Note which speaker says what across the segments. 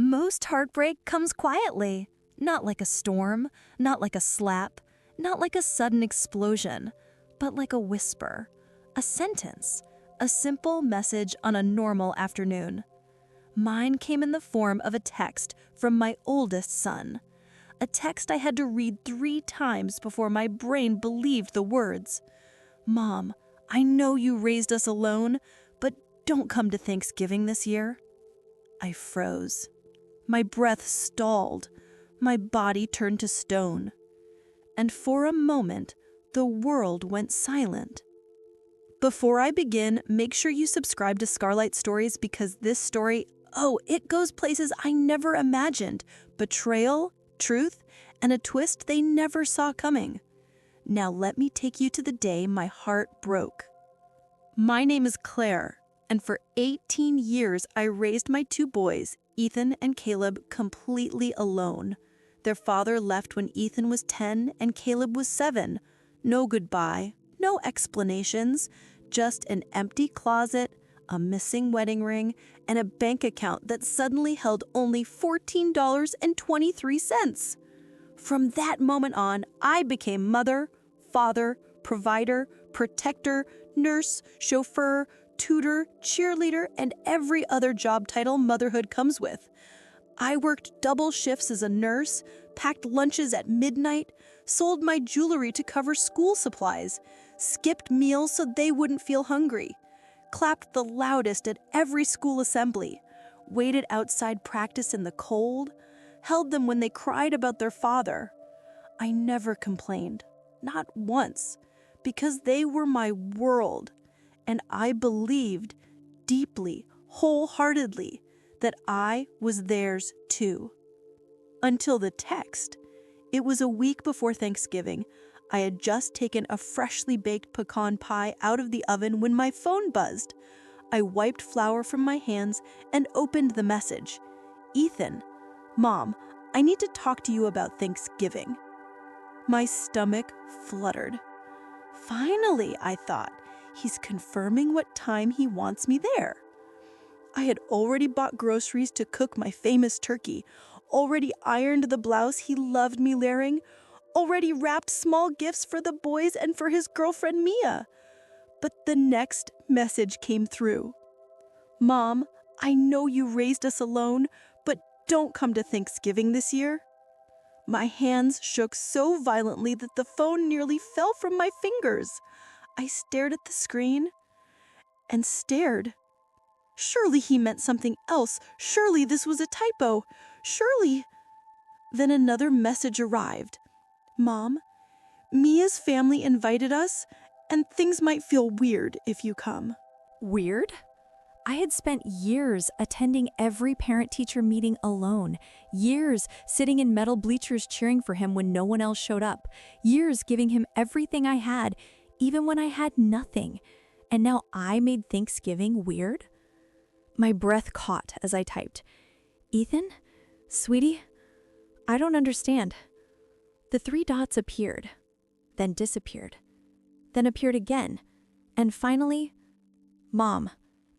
Speaker 1: Most heartbreak comes quietly, not like a storm, not like a slap, not like a sudden explosion, but like a whisper, a sentence, a simple message on a normal afternoon. Mine came in the form of a text from my oldest son, a text I had to read 3 times before my brain believed the words. "Mom, I know you raised us alone, but don't come to Thanksgiving this year." I froze. My breath stalled. My body turned to stone. And for a moment, the world went silent. Before I begin, make sure you subscribe to Scarlight Stories because this story, it goes places I never imagined. Betrayal, truth, and a twist they never saw coming. Now let me take you to the day my heart broke. My name is Claire, and for 18 years I raised my 2 boys, Ethan and Caleb, completely alone. Their father left when Ethan was 10 and Caleb was 7. No goodbye, no explanations, just an empty closet, a missing wedding ring, and a bank account that suddenly held only $14.23. From that moment on, I became mother, father, provider, protector, nurse, chauffeur, tutor, cheerleader, and every other job title motherhood comes with. I worked double shifts as a nurse, packed lunches at midnight, sold my jewelry to cover school supplies, skipped meals so they wouldn't feel hungry, clapped the loudest at every school assembly, waited outside practice in the cold, held them when they cried about their father. I never complained, not once, because they were my world, and I believed deeply, wholeheartedly, that I was theirs too. Until the text. It was a week before Thanksgiving. I had just taken a freshly baked pecan pie out of the oven when my phone buzzed. I wiped flour from my hands and opened the message. "Ethan, Mom, I need to talk to you about Thanksgiving." My stomach fluttered. Finally, I thought, he's confirming what time he wants me there. I had already bought groceries to cook my famous turkey, already ironed the blouse he loved me wearing, already wrapped small gifts for the boys and for his girlfriend Mia. But the next message came through. "Mom, I know you raised us alone, but don't come to Thanksgiving this year." My hands shook so violently that the phone nearly fell from my fingers. I stared at the screen and stared. Surely he meant something else. Surely this was a typo. Surely. Then another message arrived. "Mom, Mia's family invited us, and things might feel weird if you come."
Speaker 2: Weird? I had spent years attending every parent-teacher meeting alone, years sitting in metal bleachers cheering for him when no one else showed up, years giving him everything I had, even when I had nothing. And now I made Thanksgiving weird? My breath caught as I typed, "Ethan? Sweetie? I don't understand." The 3 dots appeared, then disappeared, then appeared again, and finally, "Mom,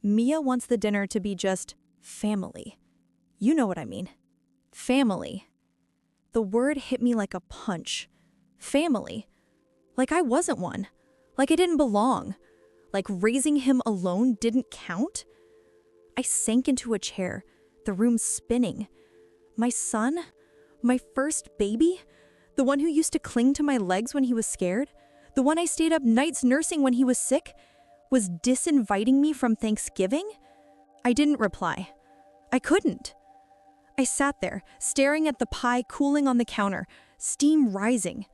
Speaker 2: Mia wants the dinner to be just family. You know what I mean. Family." The word hit me like a punch. Family. Like I wasn't one. Like I didn't belong. Like raising him alone didn't count. I sank into a chair, the room spinning. My son? My first baby? The one who used to cling to my legs when he was scared? The one I stayed up nights nursing when he was sick? Was disinviting me from Thanksgiving? I didn't reply. I couldn't. I sat there, staring at the pie cooling on the counter, steam rising.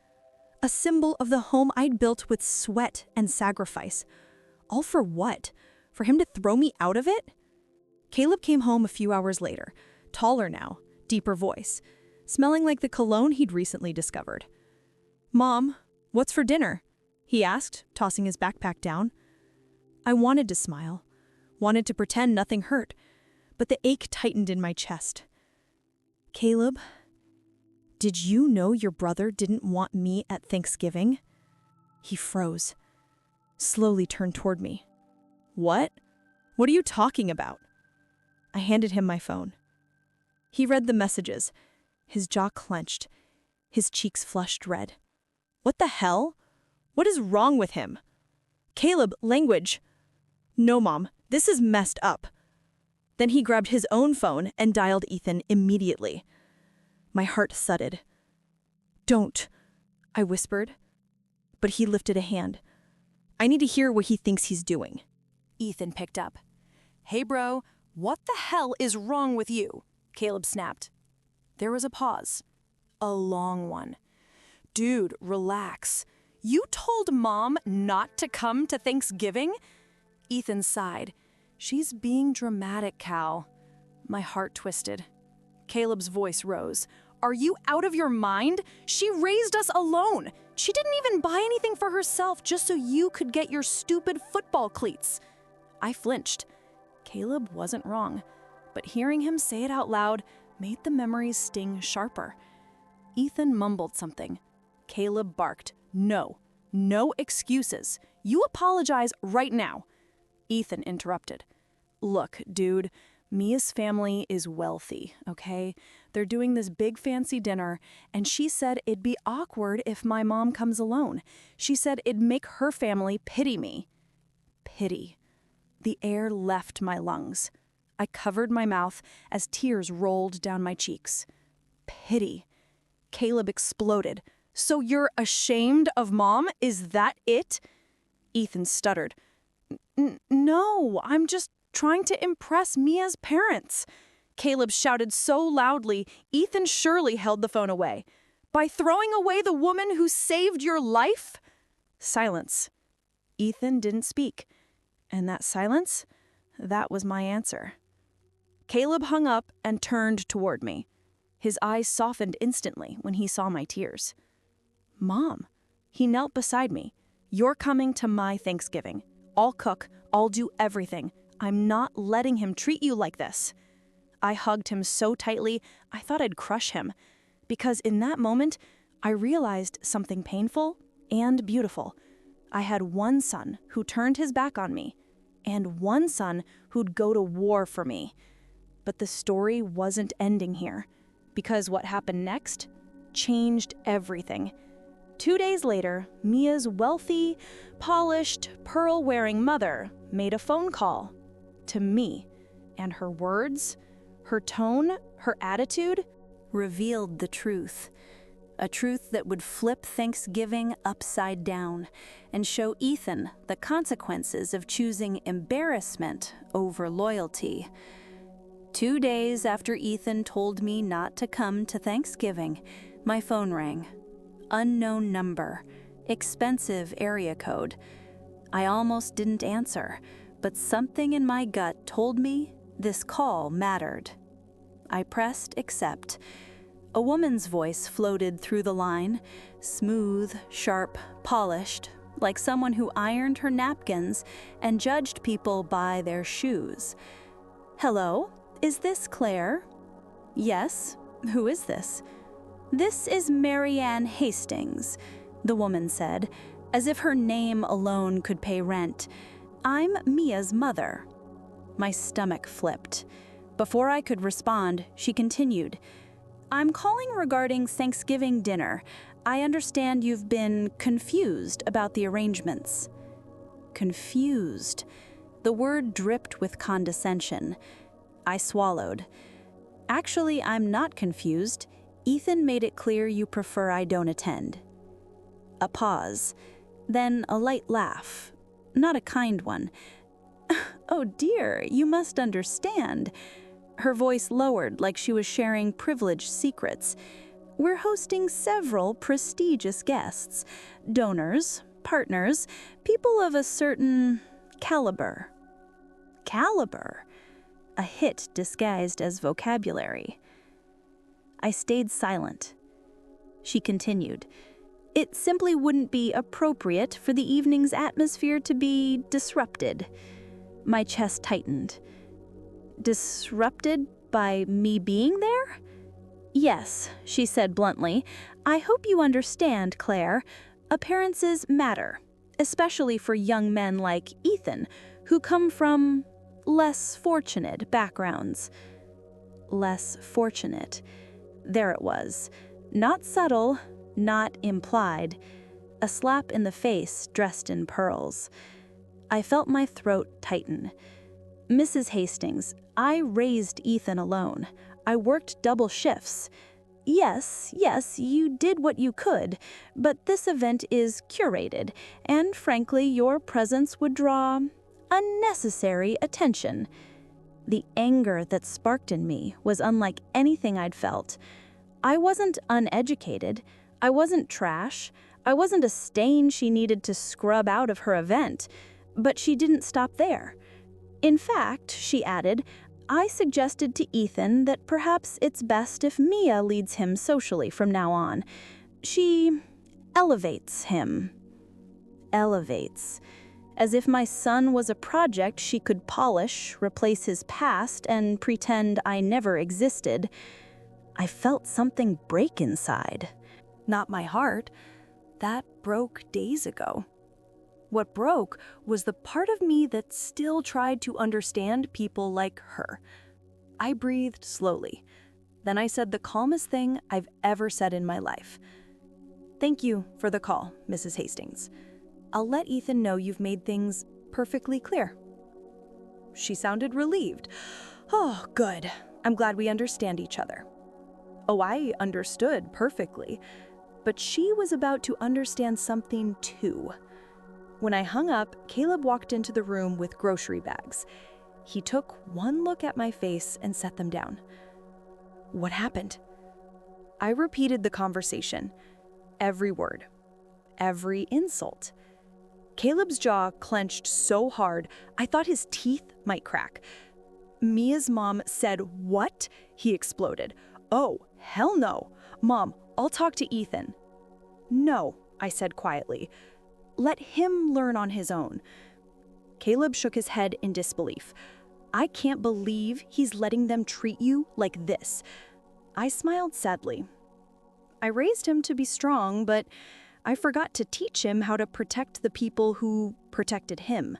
Speaker 2: A symbol of the home I'd built with sweat and sacrifice. All for what? For him to throw me out of it? Caleb came home a few hours later, taller now, deeper voice, smelling like the cologne he'd recently discovered. "Mom, what's for dinner?" he asked, tossing his backpack down. I wanted to smile, wanted to pretend nothing hurt, but the ache tightened in my chest. "Caleb, did you know your brother didn't want me at Thanksgiving?" He froze, slowly turned toward me. "What? What are you talking about?" I handed him my phone.
Speaker 3: He read the messages. His jaw clenched. His cheeks flushed red. What the hell? What is wrong with him? Caleb, language. No, Mom, this is messed up. Then he grabbed his own phone and dialed Ethan immediately. My heart thudded. Don't, I whispered. But he lifted a hand. I need to hear what he thinks he's doing.
Speaker 1: Ethan picked up. Hey, bro, what the hell is wrong with you? Caleb snapped. There was a pause. A long one. Dude, relax. You told Mom not to come to Thanksgiving? Ethan sighed. She's being dramatic, Cal. My heart twisted. Caleb's voice rose. Are you out of your mind? She raised us alone. She didn't even buy anything for herself just so you could get your stupid football cleats. I flinched. Caleb wasn't wrong, but hearing him say it out loud made the memories sting sharper. Ethan mumbled something. Caleb barked, No excuses. You apologize right now. Ethan interrupted. Look, dude, Mia's family is wealthy, okay? They're doing this big fancy dinner, and she said it'd be awkward if my mom comes alone. She said it'd make her family pity me. Pity. The air left my lungs. I covered my mouth as tears rolled down my cheeks. Pity. Caleb exploded. So you're ashamed of Mom? Is that it? Ethan stuttered. No, I'm just trying to impress Mia's parents. Caleb shouted so loudly, Ethan surely held the phone away. By throwing away the woman who saved your life? Silence. Ethan didn't speak. And that silence, that was my answer. Caleb hung up and turned toward me. His eyes softened instantly when he saw my tears. Mom, he knelt beside me. You're coming to my Thanksgiving. I'll cook, I'll do everything. I'm not letting him treat you like this. I hugged him so tightly, I thought I'd crush him. Because in that moment, I realized something painful and beautiful. I had one son who turned his back on me, and one son who'd go to war for me. But the story wasn't ending here, because what happened next changed everything. 2 days later, Mia's wealthy, polished, pearl-wearing mother made a phone call to me, and her words, her tone, her attitude revealed the truth. A truth that would flip Thanksgiving upside down and show Ethan the consequences of choosing embarrassment over loyalty. 2 days after Ethan told me not to come to Thanksgiving, my phone rang. Unknown number, expensive area code. I almost didn't answer, but something in my gut told me this call mattered. I pressed accept. A woman's voice floated through the line, smooth, sharp, polished, like someone who ironed her napkins and judged people by their shoes. Hello, is this Claire? Yes, who is this? This is Marianne Hastings, the woman said, as if her name alone could pay rent. I'm Mia's mother. My stomach flipped. Before I could respond, she continued, I'm calling regarding Thanksgiving dinner. I understand you've been confused about the arrangements. Confused. The word dripped with condescension. I swallowed. Actually, I'm not confused. Ethan made it clear you prefer I don't attend. A pause. Then a light laugh. Not a kind one. Oh dear, you must understand. Her voice lowered like she was sharing privileged secrets. We're hosting several prestigious guests. Donors, partners, people of a certain caliber. Caliber? A hit disguised as vocabulary. I stayed silent. She continued, It simply wouldn't be appropriate for the evening's atmosphere to be disrupted. My chest tightened. Disrupted by me being there? Yes, she said bluntly. I hope you understand, Claire. Appearances matter, especially for young men like Ethan, who come from less fortunate backgrounds. less fortunate. There it was. Not subtle, not implied. A slap in the face dressed in pearls. I felt my throat tighten. Mrs. Hastings, I raised Ethan alone. I worked double shifts. Yes, you did what you could, but this event is curated, and frankly, your presence would draw unnecessary attention. The anger that sparked in me was unlike anything I'd felt. I wasn't uneducated. I wasn't trash. I wasn't a stain she needed to scrub out of her event. But she didn't stop there. In fact, she added, I suggested to Ethan that perhaps it's best if Mia leads him socially from now on. She elevates him. Elevates. As if my son was a project she could polish, replace his past, and pretend I never existed. I felt something break inside.
Speaker 2: Not my heart. That broke days ago. What broke was the part of me that still tried to understand people like her. I breathed slowly. Then I said the calmest thing I've ever said in my life. Thank you for the call, Mrs. Hastings. I'll let Ethan know you've made things perfectly clear. She sounded relieved. Oh, good. I'm glad we understand each other. Oh, I understood perfectly. But she was about to understand something too. When I hung up, Caleb walked into the room with grocery bags. He took one look at my face and set them down. What happened? I repeated the conversation. Every word. Every insult. Caleb's jaw clenched so hard, I thought his teeth might crack. Mia's mom said, "What?" He exploded. Oh, hell no. Mom, I'll talk to Ethan. No, I said quietly. Let him learn on his own. Caleb shook his head in disbelief. I can't believe he's letting them treat you like this. I smiled sadly. I raised him to be strong, but I forgot to teach him how to protect the people who protected him.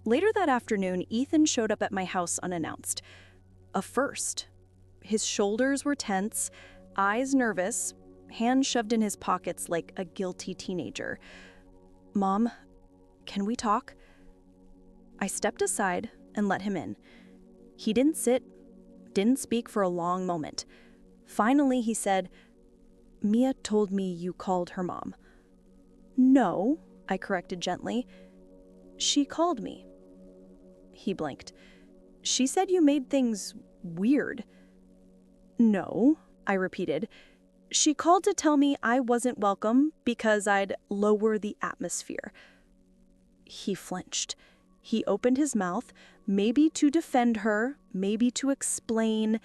Speaker 2: Later that afternoon, Ethan showed up at my house unannounced. A first. His shoulders were tense, eyes nervous, hands shoved in his pockets like a guilty teenager. Mom, can we talk? I stepped aside and let him in. He didn't sit, didn't speak for a long moment. Finally, he said, Mia told me you called her mom. No, I corrected gently. She called me. He blinked. She said you made things weird. No, I repeated. She called to tell me I wasn't welcome because I'd lower the atmosphere. He flinched. He opened his mouth, maybe to defend her, maybe to explain,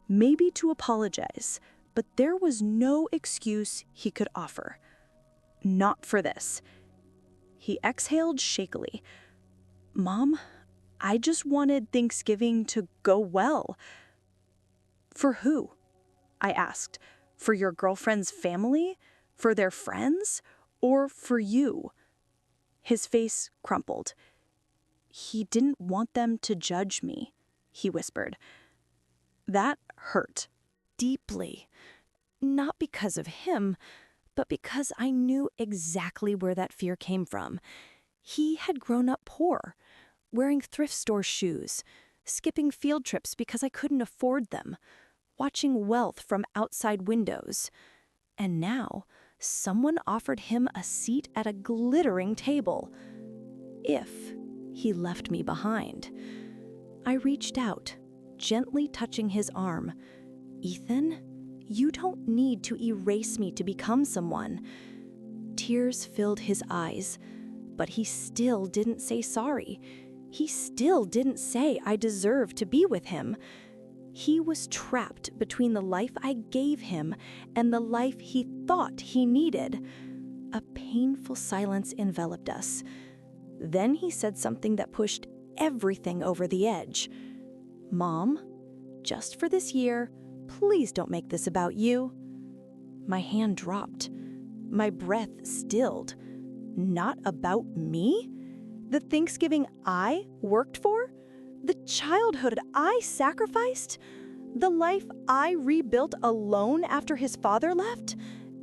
Speaker 2: maybe to apologize, but there was no excuse he could offer. Not for this. He exhaled shakily. Mom, I just wanted Thanksgiving to go well. For who? I asked. For your girlfriend's family? For their friends? Or for you? His face crumpled. He didn't want them to judge me, he whispered. That hurt. Deeply. Not because of him, but because I knew exactly where that fear came from. He had grown up poor, wearing thrift store shoes, skipping field trips because I couldn't afford them, watching wealth from outside windows. And now, someone offered him a seat at a glittering table. If he left me behind. I reached out, gently touching his arm. Ethan, you don't need to erase me to become someone. Tears filled his eyes, but he still didn't say sorry. He still didn't say I deserved to be with him. He was trapped between the life I gave him and the life he thought he needed. A painful silence enveloped us. Then he said something that pushed everything over the edge. Mom, just for this year, please don't make this about you. My hand dropped. My breath stilled. Not about me? The Thanksgiving I worked for?
Speaker 3: The childhood I sacrificed? The life I rebuilt alone after his father left?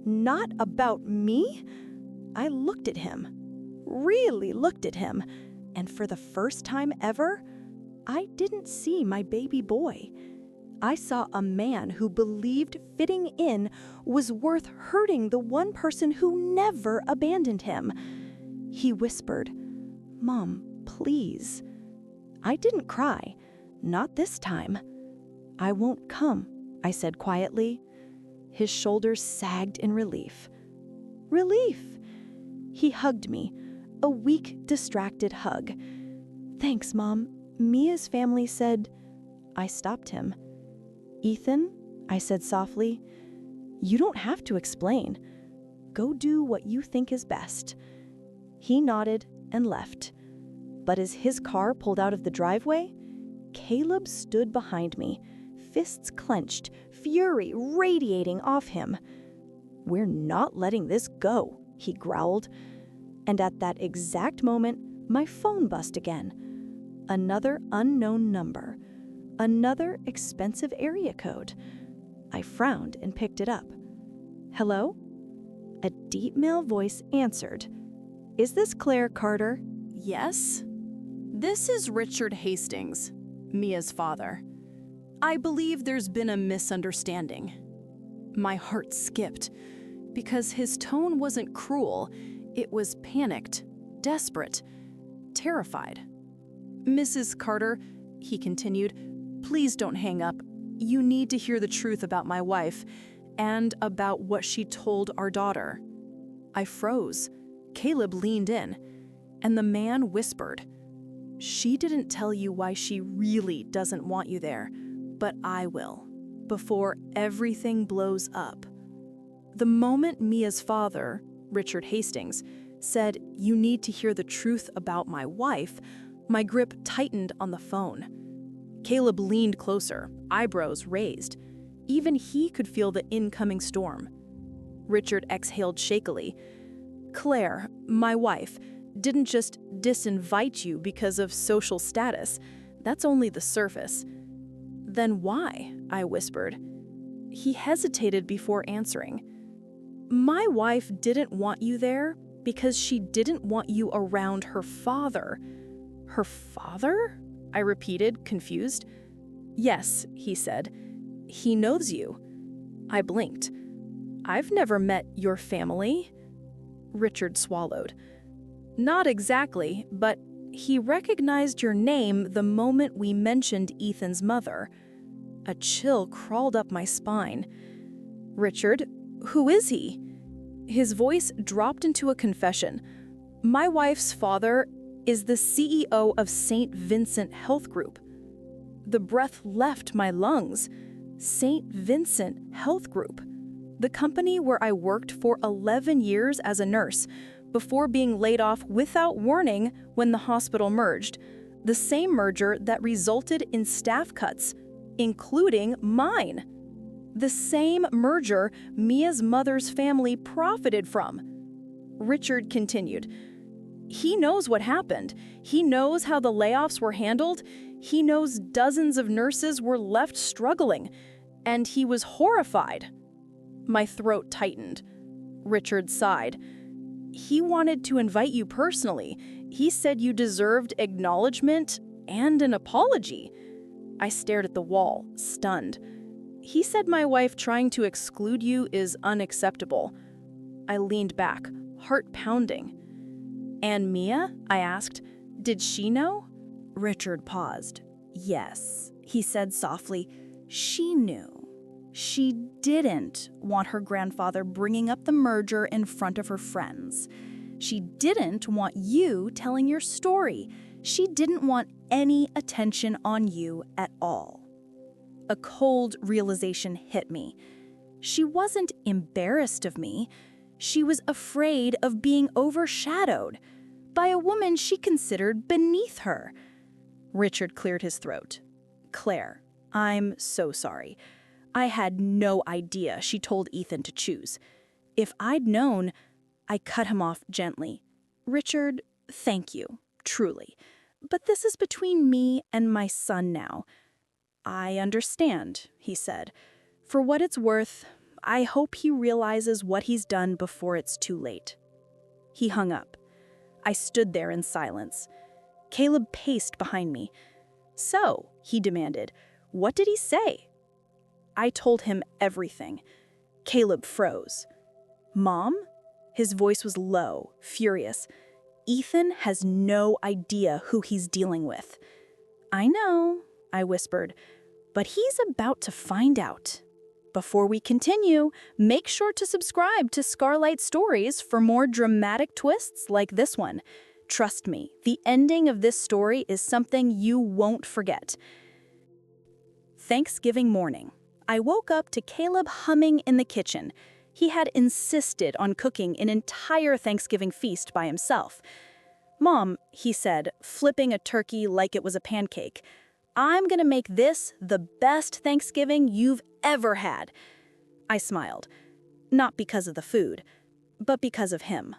Speaker 3: Not about me? I looked at him, really looked at him, and for the first time ever, I didn't see my baby boy. I saw a man who believed fitting in was worth hurting the one person who never abandoned him. He whispered, "Mom, please." I didn't cry, not this time. "I won't come," I said quietly. His shoulders sagged in relief. Relief! He hugged me, a weak, distracted hug. "Thanks, Mom. Mia's family said—" I stopped him. "Ethan," I said softly, "you don't have to explain. Go do what you think is best." He nodded and left. But as his car pulled out of the driveway, Caleb stood behind me, fists clenched, fury radiating off him. "We're not letting this go," he growled. And at that exact moment, my phone buzzed again. Another unknown number. Another expensive area code. I frowned and picked it up. "Hello?" A deep male voice answered. "Is this Claire Carter?"
Speaker 1: Yes? This is Richard Hastings, Mia's father. I believe there's been a misunderstanding. My heart skipped, because his tone wasn't cruel, it was panicked, desperate, terrified. "Mrs. Carter," he continued, "please don't hang up. You need to hear the truth about my wife and about what she told our daughter." I froze. Caleb leaned in, and the man whispered, "She didn't tell you why she really doesn't want you there, but I will, before everything blows up." The moment Mia's father, Richard Hastings, said, "You need to hear the truth about my wife," my grip tightened on the phone. Caleb leaned closer, eyebrows raised. Even he could feel the incoming storm. Richard exhaled shakily. "Claire, my wife, didn't just disinvite you because of social status. That's only the surface." "Then why?" I whispered. He hesitated before answering. "My wife didn't want you there because she didn't want you around her father." "Her father?" I repeated, confused. "Yes," he said. "He knows you." I blinked. "I've never met your family." Richard swallowed. "Not exactly, but he recognized your name the moment we mentioned Ethan's mother." A chill crawled up my spine. "Richard, who is he?" His voice dropped into a confession. "My wife's father is the CEO of St. Vincent Health Group." The breath left my lungs. St. Vincent Health Group. The company where I worked for 11 years as a nurse, before being laid off without warning when the hospital merged. The same merger that resulted in staff cuts, including mine. The same merger Mia's mother's family profited from. Richard continued. "He knows what happened. He knows how the layoffs were handled. He knows dozens of nurses were left struggling. And he was horrified." My throat tightened. Richard sighed. "He wanted to invite you personally. He said you deserved acknowledgement and an apology." I stared at the wall, stunned. "He said my wife trying to exclude you is unacceptable." I leaned back, heart pounding. "And Mia?" I asked. "Did she know?" Richard paused. "Yes," he said softly. "She knew. She didn't want her grandfather bringing up the merger in front of her friends. She didn't want you telling your story. She didn't want any attention on you at all." A cold realization hit me. She wasn't embarrassed of me. She was afraid of being overshadowed by a woman she considered beneath her. Richard cleared his throat. "Claire, I'm so sorry. I had no idea she told Ethan to choose. If I'd known..." I cut him off gently. "Richard, thank you, truly. but this is between me and my son now. I understand, he said. For what it's worth, I hope he realizes what he's done before it's too late. He hung up. I stood there in silence. Caleb paced behind me. So, he demanded, what did he say? I told him everything. Caleb froze. Mom? His voice was low, furious. Ethan has no idea who he's dealing with. I know, I whispered, but he's about to find out. Before we continue, make sure to subscribe to Scarlight Stories for more dramatic twists like this one. Trust me, the ending of this story is something you won't forget. Thanksgiving morning. I woke up to Caleb humming in the kitchen. He had insisted on cooking an entire Thanksgiving feast by himself. Mom, he said, flipping a turkey like it was a pancake, I'm gonna make this the best Thanksgiving you've ever had. I smiled, not because of the food, but because of him.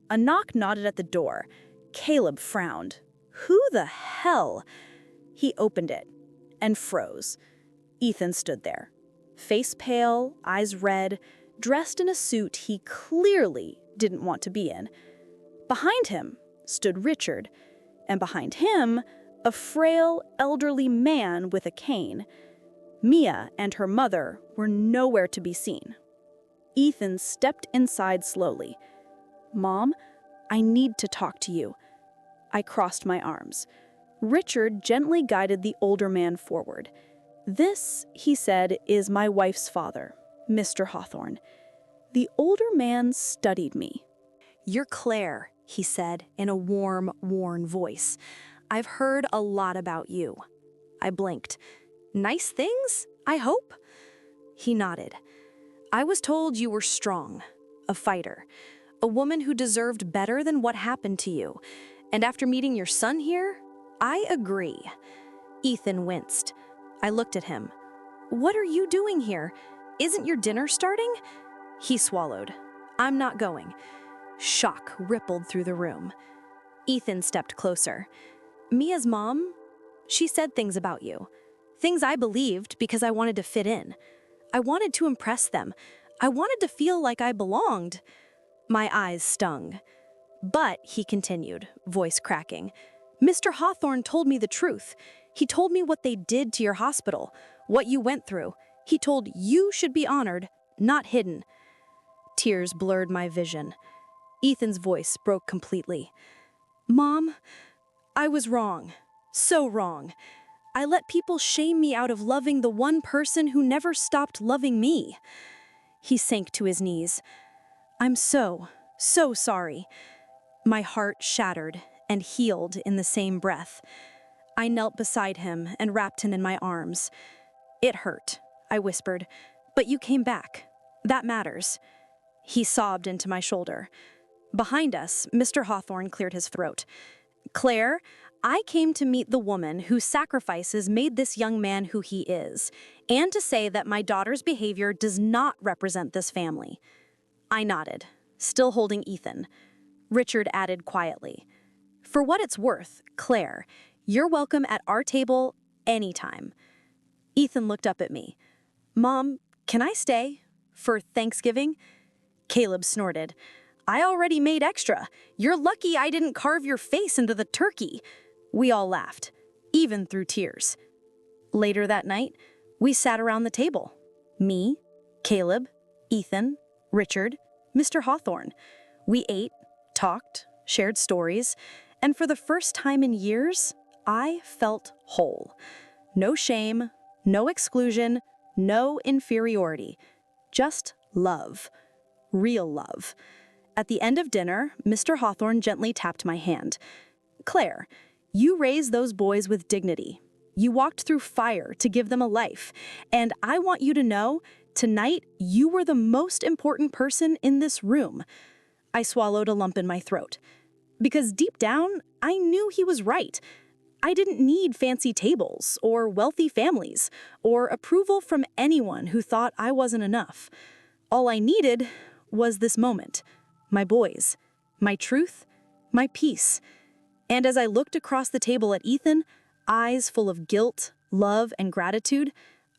Speaker 1: A knock nodded at the door. Caleb frowned. Who the hell? He opened it and froze. Ethan stood there, face pale, eyes red, dressed in a suit he clearly didn't want to be in. Behind him stood Richard, and behind him, a frail, elderly man with a cane. Mia and her mother were nowhere to be seen. Ethan stepped inside slowly. Mom, I need to talk to you. I crossed my arms. Richard gently guided the older man forward. This, he said, is my wife's father, Mr. Hawthorne. The older man studied me. You're Claire, he said in a warm, worn voice. I've heard a lot about you. I blinked. Nice things, I hope? He nodded. I was told you were strong, a fighter, a woman who deserved better than what happened to you. And after meeting your son here, I agree. Ethan winced. I looked at him. What are you doing here? Isn't your dinner starting? He swallowed. I'm not going. Shock rippled through the room. Ethan stepped closer. Mia's mom, she said things about you. Things I believed because I wanted to fit in. I wanted to impress them. I wanted to feel like I belonged. My eyes stung. But, he continued, voice cracking, Mr. Hawthorne told me the truth. He told me what they did to your hospital, what you went through. He told you should be honored, not hidden. Tears blurred my vision. Ethan's voice broke completely. Mom, I was wrong. So wrong. I let people shame me out of loving the one person who never stopped loving me. He sank to his knees. I'm so sorry. My heart shattered and healed in the same breath. I knelt beside him and wrapped him in my arms. It hurt, I whispered, but you came back. That matters. He sobbed into my shoulder. Behind us, Mr. Hawthorne cleared his throat. Claire, I came to meet the woman whose sacrifices made this young man who he is, and to say that my daughter's behavior does not represent this family. I nodded, still holding Ethan. Richard added quietly, For what it's worth, Claire, you're welcome at our table anytime. Ethan looked up at me. Mom, can I stay? For Thanksgiving? Caleb snorted. I already made extra. You're lucky I didn't carve your face into the turkey. We all laughed, even through tears. Later that night, we sat around the table. Me, Caleb, Ethan, Richard, Mr. Hawthorne. We ate, talked, shared stories, and for the first time in years, I felt whole. No shame, no exclusion, no inferiority. Just love. Real love. At the end of dinner, Mr. Hawthorne gently tapped my hand. Claire, you raised those boys with dignity. You walked through fire to give them a life. And I want you to know, tonight, you were the most important person in this room. I swallowed a lump in my throat. Because deep down, I knew he was right. I didn't need fancy tables, or wealthy families, or approval from anyone who thought I wasn't enough. All I needed was this moment. My boys. My truth. My peace.
Speaker 3: And as I looked across the table at Ethan, eyes full of guilt, love, and gratitude,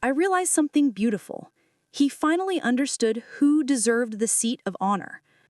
Speaker 3: I realized something beautiful. He finally understood who deserved the seat of honor.